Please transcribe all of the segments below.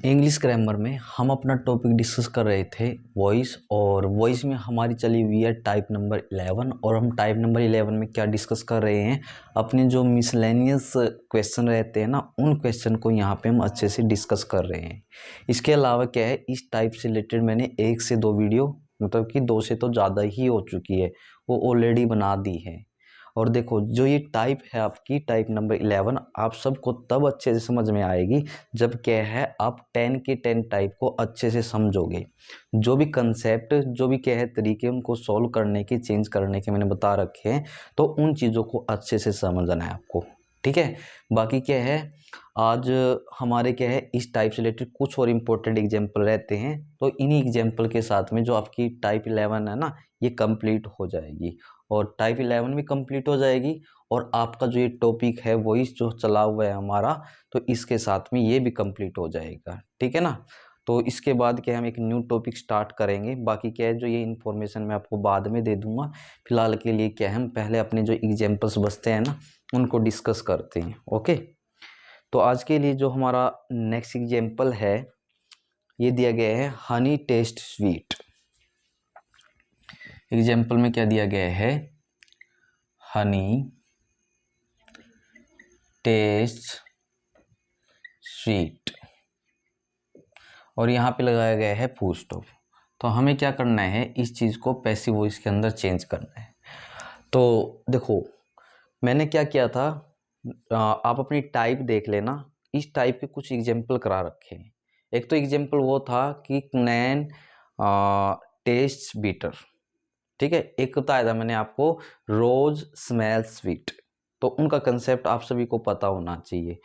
English grammar में हम अपना टॉपिक डिस्कस कर रहे थे वॉइस, और वॉइस में हमारी चली हुई है टाइप नंबर 11। और हम टाइप नंबर 11 में क्या डिस्कस कर रहे हैं, अपने जो मिसलेनियस क्वेश्चन रहते हैं ना, उन क्वेश्चन को यहाँ पे हम अच्छे से डिस्कस कर रहे हैं। इसके अलावा क्या है, इस टाइप से रिलेटेड मैंने 1 से 2 वीडियो, मतलब कि 2 से तो ज़्यादा ही हो चुकी है, वो ऑलरेडी बना दी है। और देखो, जो ये टाइप है आपकी टाइप नंबर 11, आप सबको तब अच्छे से समझ में आएगी जब क्या है आप 10 के 10 टाइप को अच्छे से समझोगे। जो भी कंसेप्ट, जो भी क्या है तरीके उनको सॉल्व करने के, चेंज करने के मैंने बता रखे हैं, तो उन चीज़ों को अच्छे से समझना है आपको, ठीक है। बाकी क्या है, आज हमारे क्या है इस टाइप से रिलेटेड कुछ और इम्पोर्टेंट एग्जाम्पल रहते हैं, तो इन्हीं एग्जाम्पल के साथ में जो आपकी टाइप 11 है ना, ये कंप्लीट हो जाएगी। और टाइप 11 भी कंप्लीट हो जाएगी, और आपका जो ये टॉपिक है वॉइस जो चला हुआ है हमारा, तो इसके साथ में ये भी कंप्लीट हो जाएगा, ठीक है ना। तो इसके बाद क्या हम एक न्यू टॉपिक स्टार्ट करेंगे। बाकी क्या है, जो ये इन्फॉर्मेशन मैं आपको बाद में दे दूंगा। फिलहाल के लिए क्या है, हम पहले अपने जो एग्जाम्पल्स बचते हैं ना, उनको डिस्कस करते हैं। ओके, तो आज के लिए जो हमारा नेक्स्ट एग्जाम्पल है, ये दिया गया है हनी टेस्ट स्वीट। एग्जाम्पल में क्या दिया गया है, हनी टेस्ट स्वीट, और यहाँ पे लगाया गया है फुल स्टॉप। तो हमें क्या करना है, इस चीज़ को पैसिव वॉइस के अंदर चेंज करना है। तो देखो, मैंने क्या किया था, आप अपनी टाइप देख लेना। इस टाइप के कुछ एग्जाम्पल करा रखे हैं। एक तो एग्जाम्पल वो था कि नैन टेस्ट बीटर, ठीक है। एक बताया था मैंने आपको रोज स्मेल स्वीट, तो उनका कंसेप्ट आप सभी को पता होना चाहिए।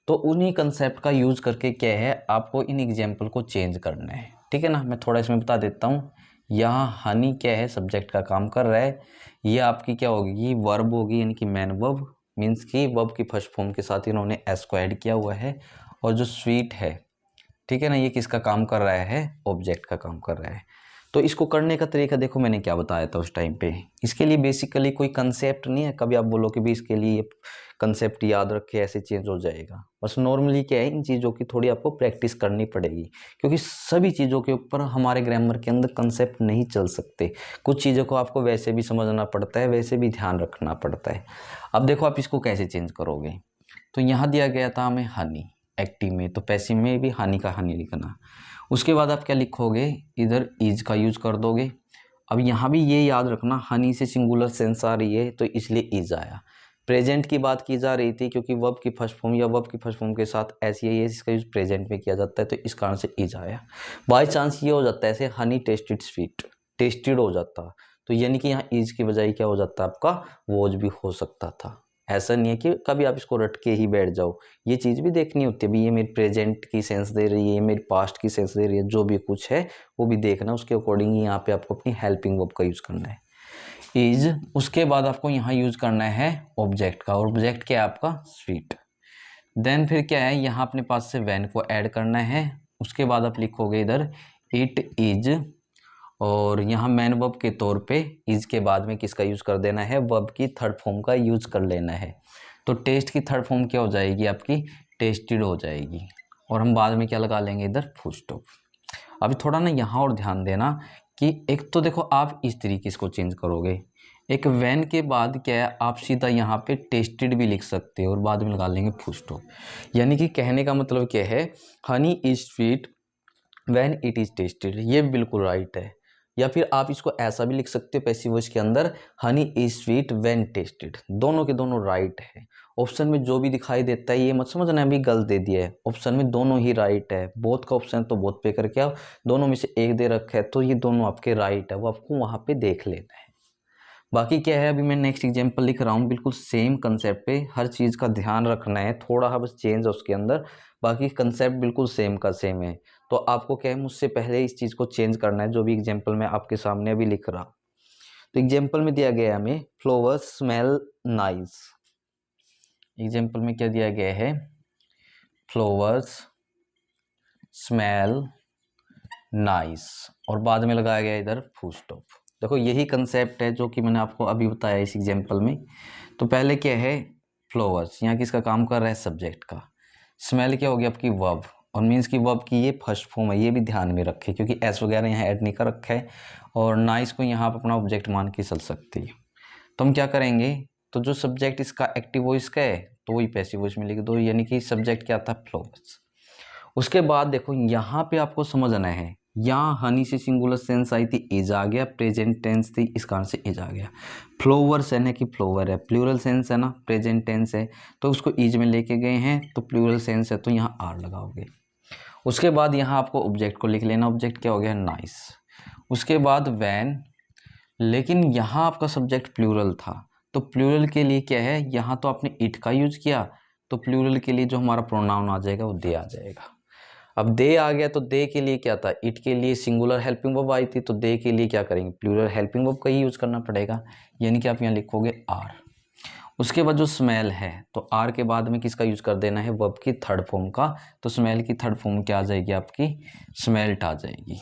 तो उन्हीं कंसेप्ट का यूज करके क्या है, आपको इन एग्जाम्पल को चेंज करना है, ठीक है ना। मैं थोड़ा इसमें बता देता हूँ। यहाँ हनी क्या है, सब्जेक्ट का काम कर रहा है। ये आपकी क्या होगी, वर्ब होगी, यानी कि मैन वर्ब, मीन्स कि वर्ब की फर्स्ट फॉर्म के साथ इन्होंने एस को ऐड किया हुआ है। और जो स्वीट है, ठीक है ना, ये किसका काम कर रहा है, ऑब्जेक्ट का काम कर रहा है। तो इसको करने का तरीका देखो, मैंने क्या बताया था उस टाइम पे। इसके लिए बेसिकली कोई कंसेप्ट नहीं है, कभी आप बोलो कि भी इसके लिए कंसेप्ट याद रखे ऐसे चेंज हो जाएगा। बस नॉर्मली क्या है, इन चीज़ों की थोड़ी आपको प्रैक्टिस करनी पड़ेगी, क्योंकि सभी चीज़ों के ऊपर हमारे ग्रामर के अंदर कंसेप्ट नहीं चल सकते। कुछ चीज़ों को आपको वैसे भी समझना पड़ता है, वैसे भी ध्यान रखना पड़ता है। अब देखो आप इसको कैसे चेंज करोगे। तो यहाँ दिया गया था हमें हनी एक्टिव में, तो पैसिव में भी हनी का हनी लिखना। उसके बाद आप क्या लिखोगे, इधर इज का यूज कर दोगे। अब यहाँ भी ये याद रखना, हनी से सिंगुलर सेंस आ रही है, तो इसलिए इज आया। प्रेजेंट की बात की जा रही थी, क्योंकि वर्ब की फर्स्ट फॉर्म या वर्ब की फर्स्ट फॉर्म के साथ ऐसी है, इसका यूज प्रेजेंट में किया जाता है, तो इस कारण से इज आया। बाई चांस ये हो जाता है, ऐसे हनी टेस्टेड स्वीट, टेस्टेड हो जाता, तो यानी कि यहाँ इज की बजाय क्या हो जाता है, आपका वॉज भी हो सकता था। ऐसा नहीं है कि कभी आप इसको रट के ही बैठ जाओ, ये चीज़ भी देखनी होती है। अभी ये मेरी प्रेजेंट की सेंस दे रही है, ये मेरी पास्ट की सेंस दे रही है, जो भी कुछ है वो भी देखना, उसके अकॉर्डिंग यहाँ पे आपको अपनी हेल्पिंग वर्ब का यूज़ करना है, इज। उसके बाद आपको यहाँ यूज़ करना है ऑब्जेक्ट का, और ऑब्जेक्ट क्या है आपका, स्वीट। देन फिर क्या है, यहाँ अपने पास से वैन को ऐड करना है। उसके बाद आप लिखोगे इधर इट इज, और यहाँ मैन वर्ब के तौर पे इज के बाद में किसका यूज़ कर देना है, वर्ब की थर्ड फॉर्म का यूज़ कर लेना है। तो टेस्ट की थर्ड फॉर्म क्या हो जाएगी आपकी, टेस्टेड हो जाएगी। और हम बाद में क्या लगा लेंगे, इधर फुल स्टॉप। अभी थोड़ा ना यहाँ और ध्यान देना कि एक तो देखो आप इस तरीके से चेंज करोगे, एक वैन के बाद क्या है, आप सीधा यहाँ पे टेस्टेड भी लिख सकते हो और बाद में लगा लेंगे फुल स्टॉप। यानी कि कहने का मतलब क्या है, honey is sweet when it is tested, ये बिल्कुल राइट है। या फिर आप इसको ऐसा भी लिख सकते हो पैसिव वॉइस के अंदर, honey is sweet when tested. दोनों के दोनों राइट है। ऑप्शन में जो भी दिखाई देता है ये मत समझना अभी गलत दे दिया है, ऑप्शन में दोनों ही राइट है। बोथ का ऑप्शन तो बोथ पे करके आओ, दोनों में से एक दे रखा है, तो ये दोनों आपके राइट है, वो आपको वहाँ पे देख लेना है। बाकी क्या है, अभी मैं नेक्स्ट एग्जांपल लिख रहा हूँ, बिल्कुल सेम कंसेप्ट पे, हर चीज़ का ध्यान रखना है, थोड़ा बस चेंज है उसके अंदर, बाकी कंसेप्ट बिल्कुल सेम का सेम है। तो आपको क्या है, मुझसे पहले इस चीज़ को चेंज करना है, जो भी एग्जांपल मैं आपके सामने अभी लिख रहा हूँ। तो एग्जांपल में दिया गया है हमें फ्लावर्स स्मेल नाइस। एग्जांपल में क्या दिया गया है, फ्लावर्स स्मेल नाइस, और बाद में लगाया गया इधर फुल स्टॉप। देखो यही कंसेप्ट है जो कि मैंने आपको अभी बताया इस एग्जांपल में। तो पहले क्या है, फ्लावर्स, यहाँ किसका काम कर रहा है, सब्जेक्ट का। स्मेल क्या होगी आपकी वर्ब, और मीन्स की वर्ब की ये फर्स्ट फॉर्म है, ये भी ध्यान में रखें क्योंकि एस वगैरह यहाँ ऐड नहीं कर रखा है और नाइस को यहाँ आप अपना ऑब्जेक्ट मान के चल सकती है। तो हम क्या करेंगे, तो जो सब्जेक्ट इसका एक्टिव वॉइस का है तो वही पैसिव वॉइस में लिख दो, यानी कि सब्जेक्ट क्या था, फ्लावर्स। उसके बाद देखो यहाँ पे आपको समझना है, यहाँ हनी से सिंगुलर सेंस आई थी, इज आ गया, प्रेजेंट टेंस थी, इस कारण से इज आ गया। फ्लोवर्स है ना कि फ्लोवर है, प्लूरल सेंस है ना, प्रेजेंट टेंस है तो उसको इज में लेके गए हैं तो प्लूरल सेंस है तो यहाँ आर लगाओगे। उसके बाद यहाँ आपको ऑब्जेक्ट को लिख लेना, ऑब्जेक्ट क्या हो गया, नाइस। उसके बाद वैन, लेकिन यहाँ आपका सब्जेक्ट प्लूरल था तो प्लूरल के लिए क्या है, यहाँ तो आपने इट का यूज किया तो प्लूरल के लिए जो हमारा प्रोनाउन आ जाएगा वो दे आ जाएगा। अब दे आ गया तो दे के लिए क्या था, इट के लिए सिंगुलर हेल्पिंग वर्ब आई थी तो दे के लिए क्या करेंगे, प्लूरल हेल्पिंग वर्ब का ही यूज करना पड़ेगा, यानी कि आप यहाँ लिखोगे आर। उसके बाद जो स्मेल है तो आर के बाद में किसका यूज कर देना है, वर्ब की थर्ड फॉर्म का, तो स्मेल की थर्ड फॉर्म क्या आ जाएगी आपकी, स्मेल्ट आ जाएगी।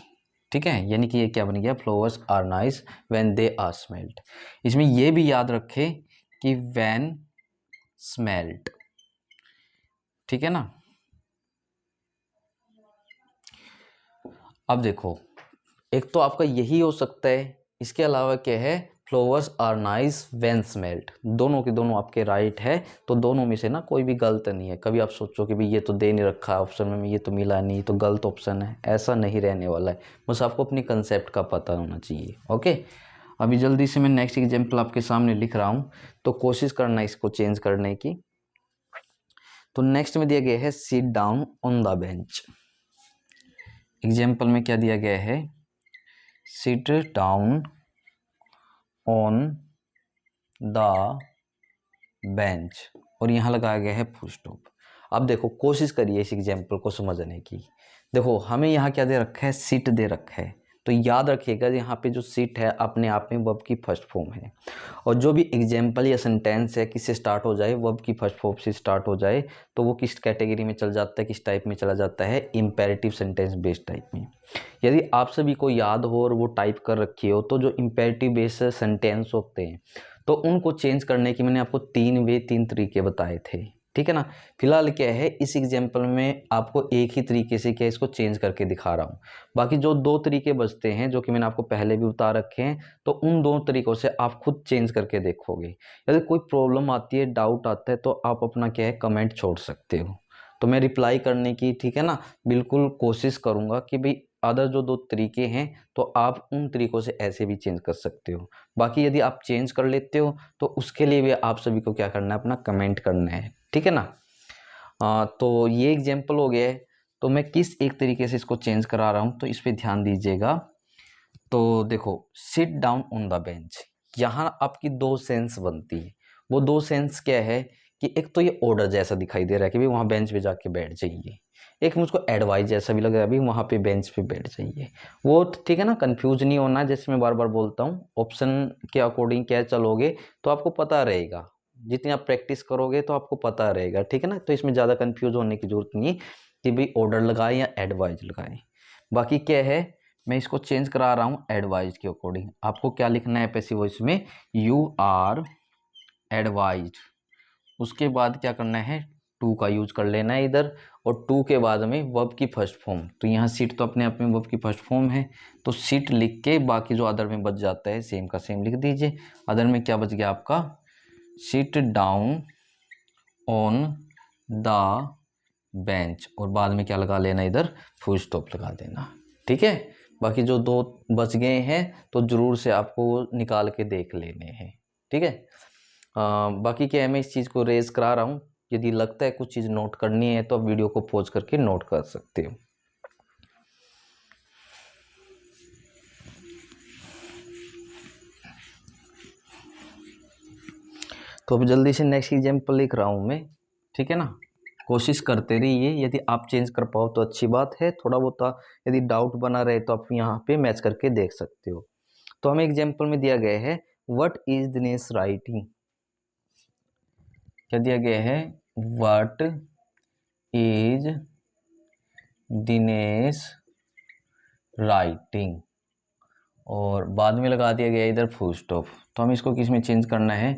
ठीक है, यानी कि ये क्या बन गया, flowers are nice when they are smelt. इसमें ये भी याद रखें कि व्हेन स्मेल्ट, ठीक है ना। अब देखो एक तो आपका यही हो सकता है, इसके अलावा क्या है, flowers are nice when smelt, दोनों के दोनों आपके राइट है, तो दोनों में से ना कोई भी गलत नहीं है। कभी आप सोचो कि भाई ये तो दे नहीं रखा ऑप्शन में, ये तो मिला नहीं तो गलत ऑप्शन है, ऐसा नहीं रहने वाला है, बस आपको अपनी कंसेप्ट का पता होना चाहिए। ओके, अभी जल्दी से मैं नेक्स्ट एग्जाम्पल आपके सामने लिख रहा हूँ तो कोशिश करना इसको चेंज करने की। तो नेक्स्ट में दिया गया है sit down on the bench. Example में क्या दिया गया है, sit down on the bench और यहाँ लगाया गया है फुल स्टॉप। अब देखो कोशिश करिए इस एग्जाम्पल को समझने की। देखो हमें यहाँ क्या दे रखा है, सीट दे रखा है, तो याद रखिएगा यहाँ पे जो सीट है अपने आप में वर्ब की फर्स्ट फॉर्म है, और जो भी एग्जाम्पल या सेंटेंस है किससे स्टार्ट हो जाए, वर्ब की फर्स्ट फॉर्म से स्टार्ट हो जाए तो वो किस कैटेगरी में चल जाता है, किस टाइप में चला जाता है, इम्पेरेटिव सेंटेंस बेस्ड टाइप में। यदि आप सभी को याद हो और वो टाइप कर रखी हो तो जो इम्पेरेटिव बेस्ड सेंटेंस होते हैं तो उनको चेंज करने की मैंने आपको तीन तरीके बताए थे, ठीक है ना। फिलहाल क्या है, इस एग्जाम्पल में आपको एक ही तरीके से क्या इसको चेंज करके दिखा रहा हूँ, बाकी जो दो तरीके बचते हैं जो कि मैंने आपको पहले भी बता रखे हैं तो उन दो तरीकों से आप खुद चेंज करके देखोगे। यदि कोई प्रॉब्लम आती है, डाउट आता है तो आप अपना क्या है कमेंट छोड़ सकते हो, तो मैं रिप्लाई करने की, ठीक है ना, बिल्कुल कोशिश करूँगा कि भाई अदर जो दो तरीके हैं तो आप उन तरीकों से ऐसे भी चेंज कर सकते हो। बाकी यदि आप चेंज कर लेते हो तो उसके लिए भी आप सभी को क्या करना है, अपना कमेंट करना है, ठीक है ना। तो ये एग्जाम्पल हो गया है, तो मैं किस एक तरीके से इसको चेंज करा रहा हूँ तो इस पर ध्यान दीजिएगा। तो देखो sit down on the bench, यहाँ आपकी दो सेंस बनती है। वो दो सेंस क्या है कि एक तो ये ऑर्डर जैसा दिखाई दे रहा है कि भाई वहाँ बेंच पे जाके बैठ जाइए, एक मुझको एडवाइस जैसा भी लग रहा है अभी वहाँ पे बेंच पे बैठ जाइए। वो ठीक है ना, कंफ्यूज नहीं होना, जैसे मैं बार बार बोलता हूँ ऑप्शन के अकॉर्डिंग क्या चलोगे तो आपको पता रहेगा, जितनी आप प्रैक्टिस करोगे तो आपको पता रहेगा, ठीक है ना। तो इसमें ज़्यादा कंफ्यूज होने की जरूरत नहीं कि भाई ऑर्डर लगाए या एडवाइज लगाए। बाकी क्या है, मैं इसको चेंज करा रहा हूँ एडवाइज के अकॉर्डिंग। आपको क्या लिखना है पैसिव वॉइस में, यू आर एडवाइज्ड। उसके बाद क्या करना है, टू का यूज कर लेना है इधर, और टू के बाद में वर्ब की फर्स्ट फॉर्म, तो यहाँ सीट तो अपने आप में वर्ब की फर्स्ट फॉर्म है तो सीट लिख के बाकी जो अदर में बच जाता है सेम का सेम लिख दीजिए। अदर में क्या बच गया आपका, sit down on the bench, और बाद में क्या लगा लेना इधर, फुल स्टॉप लगा देना, ठीक है। बाकी जो दो बच गए हैं तो जरूर से आपको निकाल के देख लेने हैं, ठीक है। बाकी क्या है, मैं इस चीज़ को रेज करा रहा हूँ, यदि लगता है कुछ चीज़ नोट करनी है तो आप वीडियो को पॉज करके नोट कर सकते हो। तो अब जल्दी से नेक्स्ट एग्जाम्पल लिख रहा हूँ मैं, ठीक है ना। कोशिश करते रहिए, यदि आप चेंज कर पाओ तो अच्छी बात है, थोड़ा बहुत यदि डाउट बना रहे तो आप यहाँ पे मैच करके देख सकते हो। तो हमें एग्जाम्पल में दिया गया है व्हाट इज दिनेश राइटिंग, क्या दिया गया है, व्हाट इज दिनेश राइटिंग, और बाद में लगा दिया गया इधर फुल स्टॉप। तो हम इसको किस में चेंज करना है,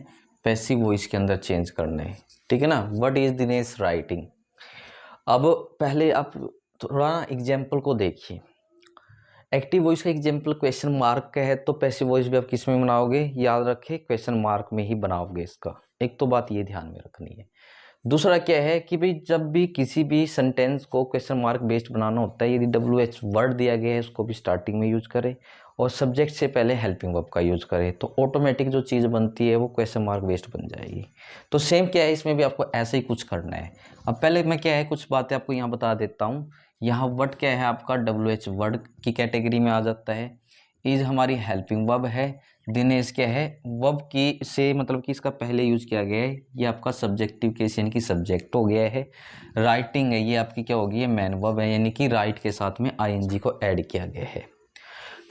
पैसिव वॉइस के अंदर चेंज करना है, ठीक है ना। What is Dinesh writing. अब पहले आप थोड़ा एग्जाम्पल को देखिए। एक्टिव वॉइस का एग्जाम्पल क्वेश्चन मार्क का है, तो पैसिव वॉइस भी आप किस में बनाओगे, याद रखें क्वेश्चन मार्क में ही बनाओगे इसका। एक तो बात ये ध्यान में रखनी है। दूसरा क्या है कि भाई जब भी किसी भी सेंटेंस को क्वेश्चन मार्क बेस्ड बनाना होता है, यदि WH वर्ड दिया गया है उसको भी स्टार्टिंग में यूज करें और सब्जेक्ट से पहले हेल्पिंग वर्ब का यूज करें, तो ऑटोमेटिक जो चीज़ बनती है वो क्वेश्चन मार्क बेस्ड बन जाएगी। तो सेम क्या है, इसमें भी आपको ऐसे ही कुछ करना है। अब पहले मैं क्या है कुछ बातें आपको यहाँ बता देता हूँ। यहाँ वर्ड क्या है आपका WH वर्ड की कैटेगरी में आ जाता है। इज हमारी हेल्पिंग वर्ब है। दिनेश क्या है, वर्ब की से मतलब कि इसका पहले यूज किया गया है, ये आपका सब्जेक्टिव केस यानी कि सब्जेक्ट हो गया है। राइटिंग है, ये आपकी क्या होगी, ये मैन वर्ब है, यानी कि राइट के साथ में ING को ऐड किया गया है।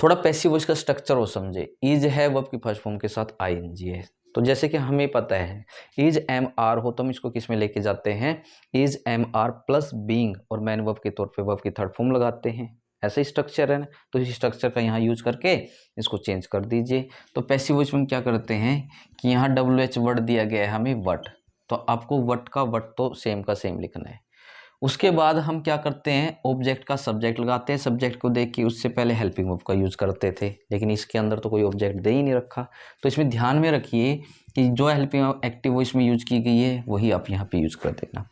थोड़ा पैसिव वॉइस का स्ट्रक्चर हो समझे, इज है वर्ब की फर्स्ट फॉर्म के साथ ING है। तो जैसे कि हमें पता है इज MR हो तो हम इसको किस में लेके जाते हैं, इज MR प्लस बीइंग और मैन वर्ब के तौर पे वर्ब की थर्ड फॉर्म लगाते हैं। ऐसा ही स्ट्रक्चर है ना, तो इस स्ट्रक्चर का यहाँ यूज करके इसको चेंज कर दीजिए। तो पैसिव वॉइस में क्या करते हैं कि यहाँ WH वर्ड दिया गया है हमें वट, तो आपको वट का वट तो सेम का सेम लिखना है। उसके बाद हम क्या करते हैं, ऑब्जेक्ट का सब्जेक्ट लगाते हैं। सब्जेक्ट को देख के उससे पहले हेल्पिंग वर्ब का यूज करते थे, लेकिन इसके अंदर तो कोई ऑब्जेक्ट दे ही नहीं रखा। तो इसमें ध्यान में रखिए कि जो हेल्पिंग एक्टिव वॉइस में यूज की गई है वही आप यहाँ पे यूज कर देना।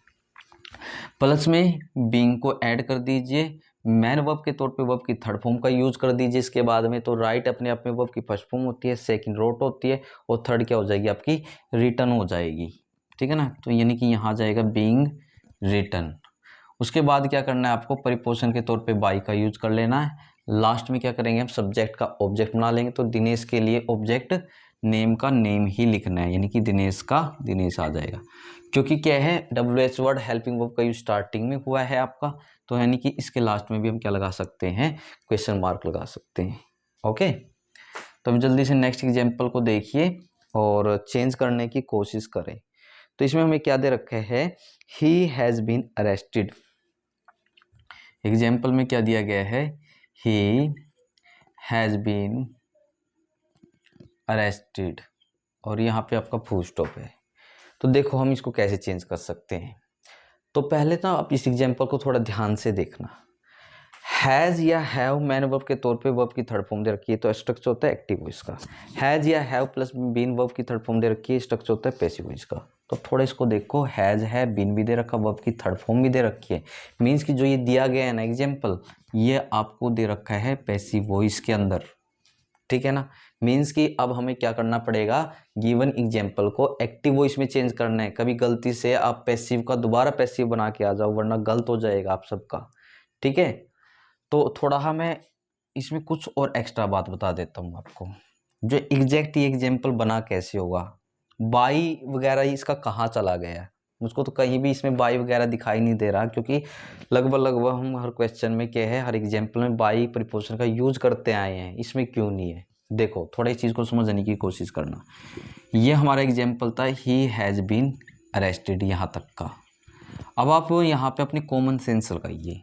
प्लस में बीइंग को ऐड कर दीजिए, मैन वर्ब के तौर पे वर्ब की थर्ड फॉर्म का यूज कर दीजिए इसके बाद में। तो राइट अपने आप में वर्ब की फर्स्ट फॉर्म होती है, सेकंड रोट होती है और थर्ड क्या हो जाएगी आपकी, रिटर्न हो जाएगी। ठीक है ना, तो यानी कि यहाँ जाएगा बीइंग रिटर्न। उसके बाद क्या करना है आपको, परिपोषण के तौर पे बाई का यूज कर लेना है। लास्ट में क्या करेंगे हम, सब्जेक्ट का ऑब्जेक्ट बना लेंगे। तो दिनेश के लिए ऑब्जेक्ट नेम का नेम ही लिखना है, यानी कि दिनेश का दिनेश आ जाएगा। क्योंकि क्या है WH वर्ड हेल्पिंग वर्ब का यूज स्टार्टिंग में हुआ है आपका, तो यानी कि इसके लास्ट में भी हम क्या लगा सकते हैं, क्वेश्चन मार्क लगा सकते हैं। ओके, तो हम जल्दी से नेक्स्ट एग्जाम्पल को देखिए और चेंज करने की कोशिश करें। तो इसमें हमें क्या दे रखा है, he has been arrested. Example में क्या दिया गया है, ही हैज़ बीन अरेस्टेड और यहाँ पे आपका फुल स्टॉप है। तो देखो हम इसको कैसे चेंज कर सकते हैं। तो पहले ना आप इस एग्जाम्पल को थोड़ा ध्यान से देखना। हैज़ या हैव मैन वर्ब के तौर पे वर्ब की थर्ड फॉर्म दे रखी है, तो स्ट्रक्चर होता है एक्टिव वॉइस का। हैज़ या हैव प्लस बीन वर्ब की थर्ड फॉर्म दे रखी है, स्ट्रक्चर होता है पैसिव वॉइस का। तो थोड़ा इसको देखो, हैज़ है, बीन भी दे रखा, वर्ब की थर्ड फॉर्म भी दे रखी है। मीन्स कि जो ये दिया गया है ना एग्जाम्पल, ये आपको दे रखा है पैसिव वॉइस के अंदर। ठीक है ना, मीन्स कि अब हमें क्या करना पड़ेगा, गिवन एग्जाम्पल को एक्टिव वॉइस में चेंज करना है। कभी गलती से आप पैसिव का दोबारा पैसिव बना के आ जाओ, वरना गलत हो जाएगा आप सबका। ठीक है, तो थोड़ा मैं इसमें कुछ और एक्स्ट्रा बात बता देता हूँ आपको। जो एग्जैक्ट ये एग्जाम्पल बना कैसे होगा, बाई वगैरह इसका कहाँ चला गया है, मुझको तो कहीं भी इसमें बाई वगैरह दिखाई नहीं दे रहा, क्योंकि लगभग हम हर क्वेश्चन में क्या है, हर एग्जाम्पल में बाई प्रीपोजिशन का यूज करते आए हैं, इसमें क्यों नहीं है। देखो थोड़ा इस चीज़ को समझने की कोशिश करना। ये हमारा एग्जाम्पल था, ही हैज़ बीन अरेस्टेड, यहाँ तक का। अब आप यहाँ पे अपनी कॉमन सेंस लगाइए।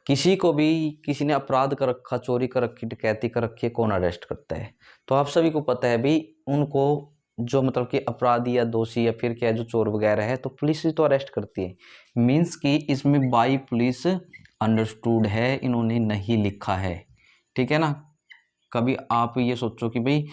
किसी को भी किसी ने अपराध कर रखा, चोरी कर रखी, डकैती कर रखी है, कौन अरेस्ट करता है, तो आप सभी को पता है भाई उनको, जो मतलब कि अपराधी या दोषी या फिर क्या जो चोर वगैरह है, तो पुलिस ही तो अरेस्ट करती है। मीन्स कि इसमें बाई पुलिस अंडरस्टूड है, इन्होंने नहीं लिखा है। ठीक है ना, कभी आप ये सोचो कि भाई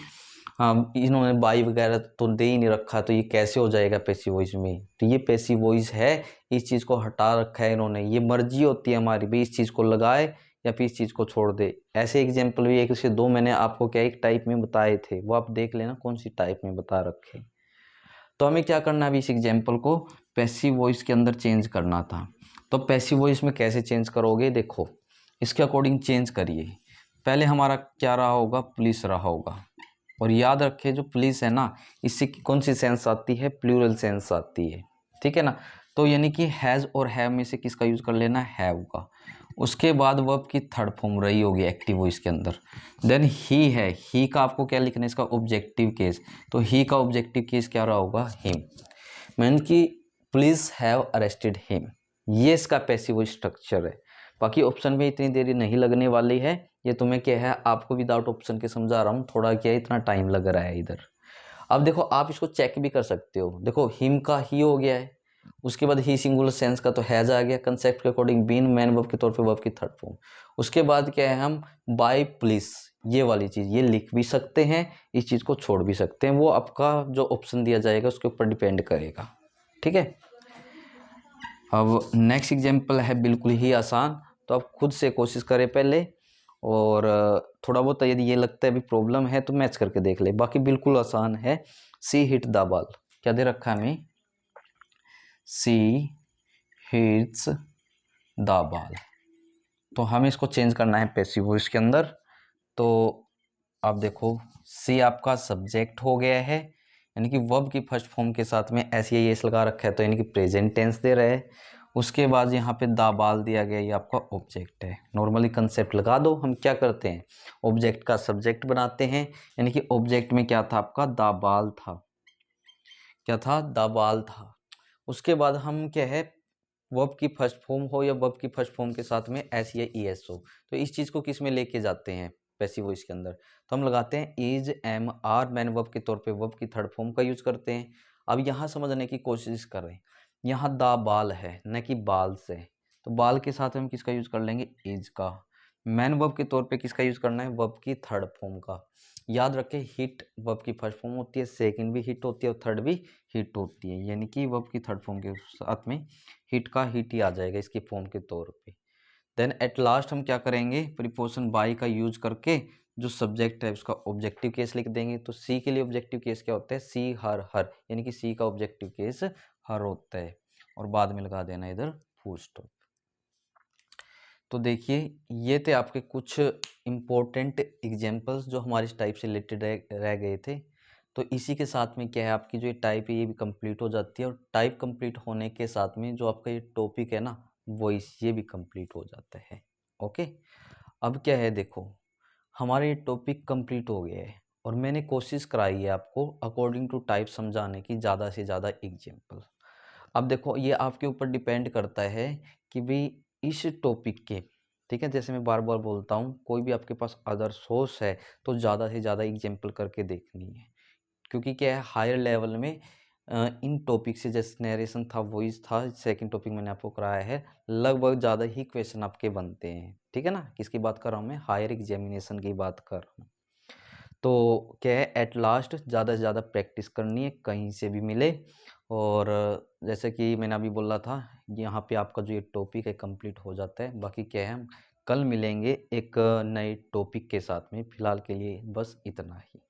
इन्होंने बाई वगैरह तो दे ही नहीं रखा, तो ये कैसे हो जाएगा पैसिव वॉइस में, तो ये पैसिव वॉइस है, इस चीज़ को हटा रखा है इन्होंने। ये मर्जी होती है हमारी भाई इस चीज़ को लगाए या फिर इस चीज़ को छोड़ दे। ऐसे एग्जाम्पल भी एक से दो मैंने आपको क्या एक टाइप में बताए थे, वो आप देख लेना कौन सी टाइप में बता रखे। तो हमें क्या करना है, अभी इस एग्जाम्पल को पैसिव वॉइस के अंदर चेंज करना था। तो पैसिव वॉइस में कैसे चेंज करोगे, देखो इसके अकॉर्डिंग चेंज करिए। पहले हमारा क्या रहा होगा, पुलिस रहा होगा। और याद रखें जो पुलिस है ना, इससे कौन सी सेंस आती है, प्लूरल सेंस आती है। ठीक है ना, तो यानी कि हैज़ और हैव में से किसका यूज कर लेना, हैव का। उसके बाद वर्ब की थर्ड फॉर्म रही होगी एक्टिव वॉइस के अंदर। देन ही है, ही का आपको क्या लिखना है, इसका ऑब्जेक्टिव केस। तो ही का ऑब्जेक्टिव केस क्या रहा होगा, हिम। मीन कि पुलिस हैव अरेस्टेड हिम, ये इसका पैसिव वॉइस स्ट्रक्चर है। बाकी ऑप्शन में इतनी देरी नहीं लगने वाली है, ये तुम्हें क्या है आपको विदाउट ऑप्शन के समझा रहा हूँ, थोड़ा क्या इतना टाइम लग रहा है इधर। अब देखो आप इसको चेक भी कर सकते हो, देखो हिम का ही हो गया है, उसके बाद ही सिंगुलर सेंस का तो हैज आ गया कंसेप्ट के अकॉर्डिंग, बीन मैन वर्ब के तौर पे वर्ब की थर्ड फॉर्म। उसके बाद क्या है, हम बाय पुलिस ये वाली चीज़ ये लिख भी सकते हैं, इस चीज़ को छोड़ भी सकते हैं, वो आपका जो ऑप्शन दिया जाएगा उसके ऊपर डिपेंड करेगा। ठीक है। अब नेक्स्ट एग्जाम्पल है बिल्कुल ही आसान, तो आप खुद से कोशिश करें पहले, और थोड़ा बहुत यदि ये लगता है अभी प्रॉब्लम है तो मैच करके देख ले, बाकी बिल्कुल आसान है। सी हिट द बॉल, क्या दे रखा है हमें, सी हिट्स द बॉल, तो हमें इसको चेंज करना है पैसिव वॉइस के अंदर। तो आप देखो सी आपका सब्जेक्ट हो गया है, यानी कि वर्ब की फर्स्ट फॉर्म के साथ में एस या एस लगा रखा है, तो यानी कि प्रेजेंट टेंस दे रहा है। उसके बाद यहाँ पे द बाल दिया गया, ये आपका ऑब्जेक्ट है। नॉर्मली कंसेप्ट लगा दो, हम क्या करते हैं ऑब्जेक्ट का सब्जेक्ट बनाते हैं, यानी कि ऑब्जेक्ट में क्या था आपका द बाल था, क्या था द बाल था। उसके बाद हम क्या है वर्ब की फर्स्ट फॉर्म हो या वर्ब की फर्स्ट फॉर्म के साथ में एस या ई एस हो, तो इस चीज़ को किस में लेके जाते हैं पैसिव वॉइस के अंदर, तो हम लगाते हैं is am are, main verb के तौर पे वर्ब की थर्ड फॉर्म का यूज करते हैं। अब यहाँ समझने की कोशिश कर रहे हैं, यहाँ दा बाल है न कि बाल से, तो बाल के साथ हम किसका यूज कर लेंगे इज का। मैन वर्ब के तौर पे किसका यूज करना है वर्ब की थर्ड फॉर्म का। याद रखें हिट वर्ब की फर्स्ट फॉर्म होती है, सेकंड भी हिट होती है और थर्ड भी हिट होती है, यानी कि वर्ब की थर्ड फॉर्म के साथ में हिट का हिट ही आ जाएगा इसकी फॉर्म के तौर पे। देन एट लास्ट हम क्या करेंगे प्रीपोजिशन बाय का यूज करके जो सब्जेक्ट है उसका ऑब्जेक्टिव केस लिख देंगे। तो सी के लिए ऑब्जेक्टिव केस क्या होता है, सी हर हर, यानी कि सी का ऑब्जेक्टिव केस हर होता है, और बाद में लगा देना इधर फुल स्टॉप। तो देखिए ये थे आपके कुछ इम्पोर्टेंट एग्जाम्पल्स जो हमारे इस टाइप से रिलेटेड रह गए थे। तो इसी के साथ में क्या है आपकी जो ये टाइप है ये भी कंप्लीट हो जाती है, और टाइप कंप्लीट होने के साथ में जो आपका ये टॉपिक है ना वॉइस ये भी कंप्लीट हो जाता है। ओके, अब क्या है देखो हमारा ये टॉपिक कंप्लीट हो गया है, और मैंने कोशिश कराई है आपको अकॉर्डिंग टू टाइप समझाने की ज़्यादा से ज़्यादा एग्जाम्पल। अब देखो ये आपके ऊपर डिपेंड करता है कि भाई इस टॉपिक के, ठीक है, जैसे मैं बार बार बोलता हूँ कोई भी आपके पास अदर सोर्स है तो ज़्यादा से ज़्यादा एग्जाम्पल करके देखनी है, क्योंकि क्या है हायर लेवल में इन टॉपिक से जैसे नरेशन था वॉइस था सेकंड टॉपिक मैंने आपको कराया है, लगभग ज़्यादा ही क्वेश्चन आपके बनते हैं। ठीक है ना, किसकी बात कर रहा हूँ मैं, हायर एग्जामिनेशन की बात कर रहा हूँ। तो क्या है एट लास्ट ज़्यादा से ज़्यादा प्रैक्टिस करनी है कहीं से भी मिले, और जैसे कि मैंने अभी बोला था यहाँ पे आपका जो ये टॉपिक है कंप्लीट हो जाता है। बाकी क्या है हम कल मिलेंगे एक नए टॉपिक के साथ में, फ़िलहाल के लिए बस इतना ही।